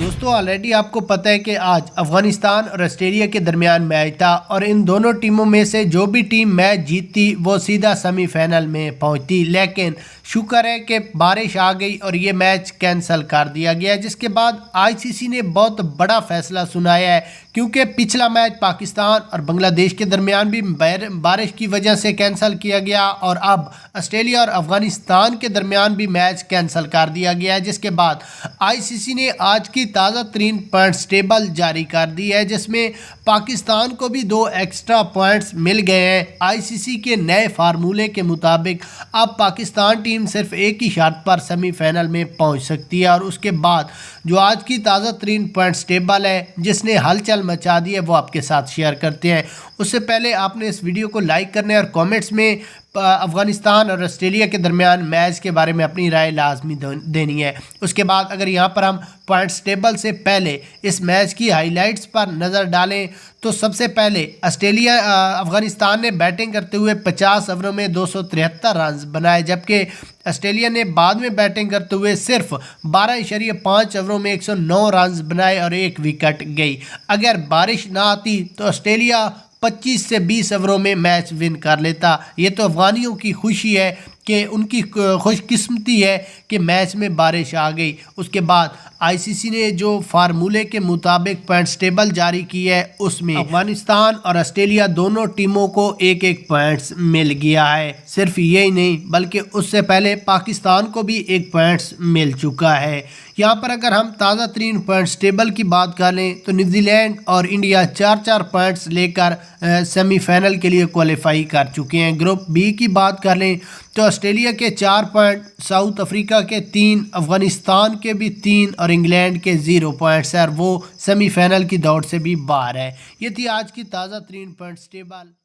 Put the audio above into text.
दोस्तों ऑलरेडी आपको पता है कि आज अफगानिस्तान और ऑस्ट्रेलिया के दरमियान मैच था और इन दोनों टीमों में से जो भी टीम मैच जीतती वो सीधा सेमीफाइनल में पहुंचती। लेकिन शुक्र है कि बारिश आ गई और ये मैच कैंसिल कर दिया गया, जिसके बाद आईसीसी ने बहुत बड़ा फैसला सुनाया है, क्योंकि पिछला मैच पाकिस्तान और बांग्लादेश के दरमियान भी बारिश की वजह से कैंसिल किया गया और अब ऑस्ट्रेलिया और अफगानिस्तान के दरमियान भी मैच कैंसिल कर दिया गया है। जिसके बाद आईसीसी ने आज की ताज़ा तरीन पॉइंट्स टेबल जारी कर दी है, जिसमें पाकिस्तान को भी 2 एक्स्ट्रा पॉइंट्स मिल गए हैं। आईसीसी के नए फार्मूले के मुताबिक अब पाकिस्तान टीम सिर्फ एक ही शर्त पर सेमीफाइनल में पहुंच सकती है। और उसके बाद जो आज की ताज़ा तरीन पॉइंट्स टेबल है जिसने हलचल मचा दी है वो आपके साथ शेयर करते हैं। उससे पहले आपने इस वीडियो को लाइक करना है और कमेंट्स में अफगानिस्तान और ऑस्ट्रेलिया के दरमियान मैच के बारे में अपनी राय लाजमी देनी है। उसके बाद अगर यहाँ पर हम पॉइंट्स टेबल से पहले इस मैच की हाइलाइट्स पर नज़र डालें तो सबसे पहले अफगानिस्तान ने बैटिंग करते हुए 50 ओवरों में 273 रन बनाए, जबकि ऑस्ट्रेलिया ने बाद में बैटिंग करते हुए सिर्फ 12.5 ओवरों में 109 रन बनाए और 1 विकेट गई। अगर बारिश ना आती तो ऑस्ट्रेलिया 25 से 20 ओवरों में मैच विन कर लेता। ये तो अफगानियों की खुशी है कि उनकी खुशकिस्मती है कि मैच में बारिश आ गई। उसके बाद आईसीसी ने जो फार्मूले के मुताबिक पॉइंट्स टेबल जारी की है उसमें अफगानिस्तान और ऑस्ट्रेलिया दोनों टीमों को 1-1 पॉइंट्स मिल गया है। सिर्फ यही नहीं बल्कि उससे पहले पाकिस्तान को भी 1 पॉइंट्स मिल चुका है। यहाँ पर अगर हम ताज़ा तरीन पॉइंट्स टेबल की बात कर लें तो न्यूजीलैंड और इंडिया 4-4 पॉइंट्स लेकर सेमीफाइनल के लिए क्वालिफाई कर चुके हैं। ग्रुप बी की बात कर लें तो ऑस्ट्रेलिया के 4 पॉइंट, साउथ अफ्रीका के 3, अफगानिस्तान के भी 3 और इंग्लैंड के 0 पॉइंट्स है और वो सेमीफाइनल की दौड़ से भी बाहर है। ये थी आज की ताज़ा तरीन पॉइंट्स टेबल।